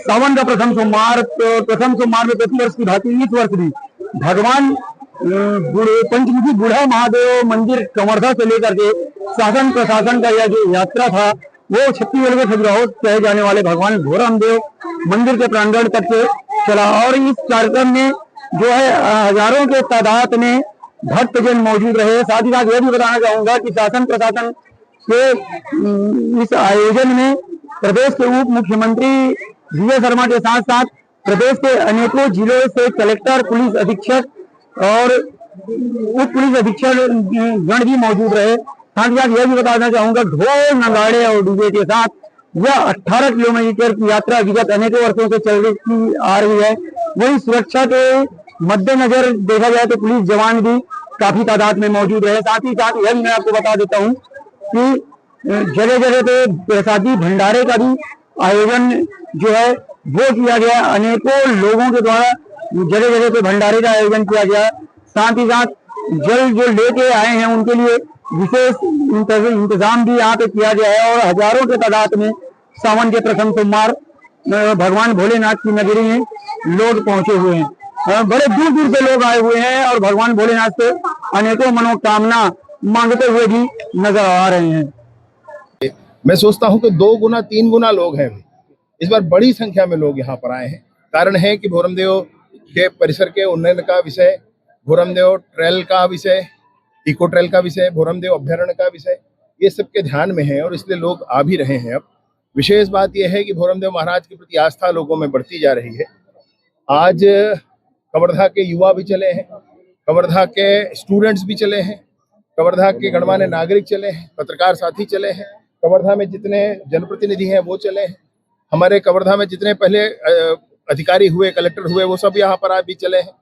सावन का प्रथम सोमवार, तो प्रथम सोमवार में प्रति वर्ष की भांति इस वर्ष भी भगवान पंचमुखी बूढ़ा महादेव मंदिर कवर्धा से लेकर के शासन प्रशासन का यह जो यात्रा था वो छत्तीसगढ़ के खजुराहो कहे जाने वाले भगवान भोरम देव मंदिर के प्रांगण तक से चला। और इस कार्यक्रम में जो है हजारों के तादाद में भक्तजन मौजूद रहे। साथ ही साथ यह भी बताना चाहूंगा कि शासन प्रशासन के इस आयोजन में प्रदेश के उप मुख्यमंत्री विजय शर्मा के साथ साथ प्रदेश के अनेकों जिलों से कलेक्टर, पुलिस अधीक्षक और उप पुलिस अधीक्षक गण भी मौजूद रहे। साथ ही साथ यह भी बताना चाहूंगा ढोल नगाड़े और डीजे के साथ यह 18 किलोमीटर की यात्रा विगत अनेकों वर्षों से चल रही आ रही है। वही सुरक्षा के मद्देनजर देखा जाए तो पुलिस जवान भी काफी तादाद में मौजूद रहे। साथ ही साथ यह भी मैं आपको बता देता हूँ कि जगह जगह पे प्रसादी भंडारे का भी आयोजन जो है वो किया गया। अनेकों लोगों के द्वारा जगह जगह पे भंडारे का आयोजन किया गया। साथ ही साथ जल जो लेके आए हैं उनके लिए विशेष इंतजाम भी यहाँ पे किया गया है। और हजारों के तादाद में सावन के प्रथम सोमवार भगवान भोलेनाथ की नगरी में लोग पहुंचे हुए हैं। बड़े दूर दूर से लोग आए हुए हैं और भगवान भोलेनाथ से अनेकों मनोकामना मांगते हुए भी नजर आ रहे हैं। मैं सोचता हूं कि 2 गुना 3 गुना लोग हैं। इस बार बड़ी संख्या में लोग यहाँ पर आए हैं। कारण है कि भोरमदेव के परिसर के उन्नयन का विषय, भोरमदेव ट्रेल का विषय, इको ट्रेल का विषय, भोरमदेव अभ्यारण्य का विषय, ये सबके ध्यान में है और इसलिए लोग आ भी रहे हैं। अब विशेष बात यह है कि भोरमदेव महाराज के प्रति आस्था लोगों में बढ़ती जा रही है। आज कवर्धा के युवा भी चले हैं, कवर्धा के स्टूडेंट्स भी चले हैं, कवर्धा के गणमान्य नागरिक चले हैं, पत्रकार साथी चले हैं, कवर्धा में जितने जनप्रतिनिधि हैं वो चले हैं, हमारे कवर्धा में जितने पहले अधिकारी हुए, कलेक्टर हुए, वो सब यहाँ पर आज भी चले हैं।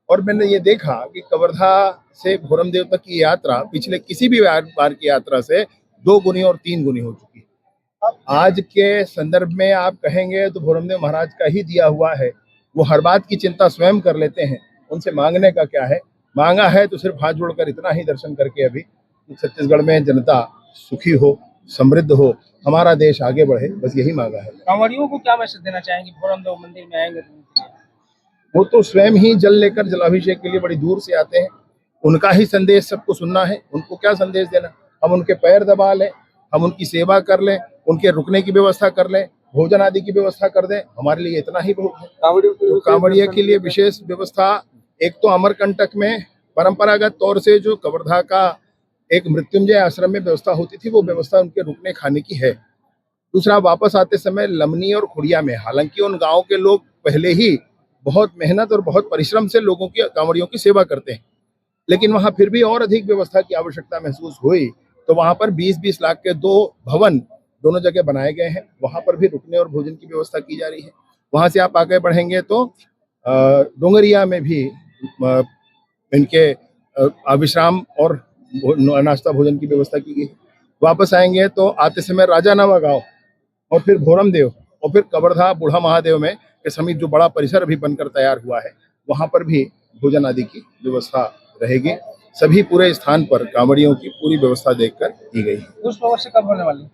और मैंने ये देखा कि कवर्धा से भोरमदेव तक की यात्रा पिछले किसी भी बार की यात्रा से 2 गुनी और 3 गुनी हो चुकी है। आज के संदर्भ में आप कहेंगे तो भोरमदेव महाराज का ही दिया हुआ है। वो हर बात की चिंता स्वयं कर लेते हैं। उनसे मांगने का क्या है, मांगा है तो सिर्फ हाथ जोड़कर इतना ही दर्शन करके अभी छत्तीसगढ़ में जनता सुखी हो, समृद्ध हो, हमारा देश आगे बढ़े, बस यही मांगा है। कांवड़ियों को क्या मैसेज देना चाहेंगे भोरमदेव मंदिर में आएंगे तो? वो तो स्वयं ही जल लेकर जलाभिषेक के लिए बड़ी दूर से आते हैं। उनका ही संदेश सबको सुनना है। उनको क्या संदेश देना, हम उनके पैर दबा लें, हम उनकी सेवा कर लें, उनके रुकने की व्यवस्था कर लें, भोजन आदि की व्यवस्था कर दें, हमारे लिए इतना ही बहुत है। तो कांवड़िया के लिए विशेष व्यवस्था, एक तो अमरकंटक में परंपरागत तौर से जो कवर्धा का एक मृत्युंजय आश्रम में व्यवस्था होती थी, वो व्यवस्था उनके रुकने खाने की है। दूसरा, वापस आते समय लमनी और खुड़िया में, हालांकि उन गाँव के लोग पहले ही बहुत मेहनत और बहुत परिश्रम से लोगों की, कांवड़ियों की सेवा करते हैं, लेकिन वहां फिर भी और अधिक व्यवस्था की आवश्यकता महसूस हुई तो वहां पर 20-20 लाख के 2 भवन दोनों जगह बनाए गए हैं। वहां पर भी रुकने और भोजन की व्यवस्था की जा रही है। वहां से आप आगे बढ़ेंगे तो डोंगरिया में भी इनके विश्राम और नाश्ता भोजन की व्यवस्था की गई। वापस आएंगे तो आते समय राजानवा गांव और फिर भोरमदेव और फिर कवर्धा बूढ़ा महादेव में के समीप जो बड़ा परिसर अभी बनकर तैयार हुआ है, वहां पर भी भोजन आदि की व्यवस्था रहेगी। सभी पूरे स्थान पर कांवड़ियों की पूरी व्यवस्था देखकर की गई है। पुष्प वर्षा कब होने वाली?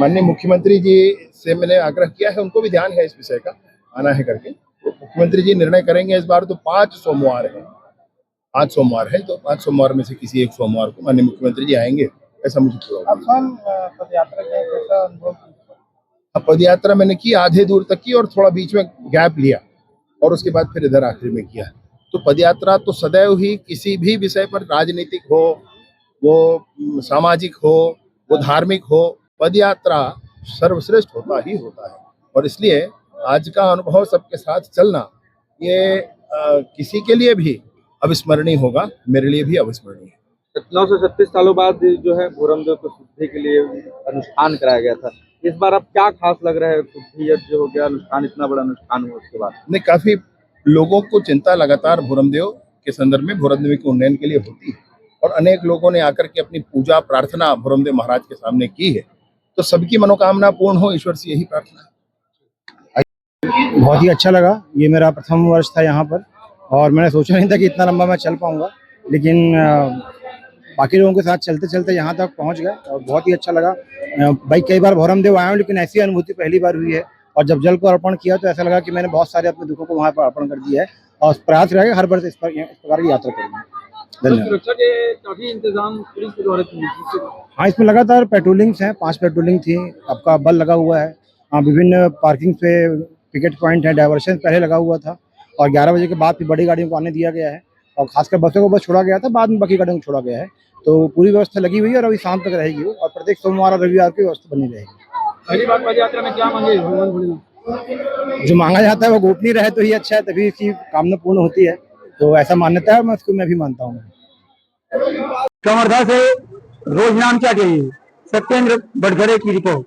माननीय मुख्यमंत्री जी से मैंने आग्रह किया है, उनको भी ध्यान है इस विषय का, आना है करके। तो मुख्यमंत्री जी निर्णय करेंगे। इस बार तो 5 सोमवार है, 5 सोमवार है, तो 5 सोमवार में से किसी एक सोमवार को माननीय मुख्यमंत्री जी आएंगे, ऐसा मुझे पूरा। पदयात्रा का कैसा अनुभव? पदयात्रा मैंने की आधे दूर तक की और थोड़ा बीच में गैप लिया और उसके बाद फिर इधर आखिर में किया। तो पदयात्रा तो सदैव ही किसी भी विषय पर, राजनीतिक हो, वो सामाजिक हो, वो धार्मिक हो, पदयात्रा सर्वश्रेष्ठ होता ही होता है। और इसलिए आज का अनुभव सबके साथ चलना ये किसी के लिए भी अविस्मरणीय होगा, मेरे लिए भी अविस्मरणीय है। 9 से 36 सालों बाद जो है भोरमदेव को शुद्धि के लिए अनुष्ठान कराया गया था। इस बार अब क्या खास लग रहा है? शुद्धि जो हो गया अनुष्ठान, इतना बड़ा अनुष्ठान हुआ उसके बाद नहीं, काफी लोगों को चिंता लगातार भोरमदेव के संदर्भ में, भोरमदेव के उन्नयन के लिए होती है और अनेक लोगों ने आकर के अपनी पूजा प्रार्थना भोरमदेव महाराज के सामने की है। तो सबकी मनोकामना पूर्ण हो, ईश्वर से यही प्रार्थना है। बहुत ही अच्छा लगा। ये मेरा प्रथम वर्ष था यहाँ पर और मैंने सोचा नहीं था कि इतना लंबा मैं चल पाऊंगा, लेकिन बाकी लोगों के साथ चलते चलते यहाँ तक पहुँच गए और बहुत ही अच्छा लगा। भाई कई बार भोरमदेव आया हूँ, लेकिन ऐसी अनुभूति पहली बार हुई है और जब जल को अर्पण किया तो ऐसा लगा कि मैंने बहुत सारे अपने दुखों को वहाँ पर अर्पण कर दिया है, और प्रयास रहेगा हर वर्ष इस प्रकार की यात्रा करेंगे। धन्यवाद। सुरक्षा के काफी इंतजाम पुलिस के द्वारा किए गए। हाँ, इसमें लगातार पेट्रोलिंग्स हैं, 5 पेट्रोलिंग थी, आपका बल लगा हुआ है। हाँ, विभिन्न पार्किंग पे पिकेट पॉइंट है, डायवर्शन पहले लगा हुआ था, और 11 बजे के बाद फिर बड़ी गाड़ियों को आने दिया गया है, और खासकर बसों को बस छोड़ा गया था, बाद में बाकी गाड़ियों को छोड़ा गया है। तो पूरी व्यवस्था लगी हुई है और अभी शाम तक रहेगी वो, और प्रत्येक सोमवार और रविवार की व्यवस्था बनी रहेगी। पहली बार पद यात्रा में क्या मांगे? जो मांगा जाता है वो गोपनीय रहे तो ही अच्छा है, तभी इसकी कामना पूर्ण होती है। तो ऐसा मान्यता है, मैं भी मानता हूँ। कवर्धा से रोज नाम क्या चाहिए, सत्येंद्र बटघरे की रिपोर्ट।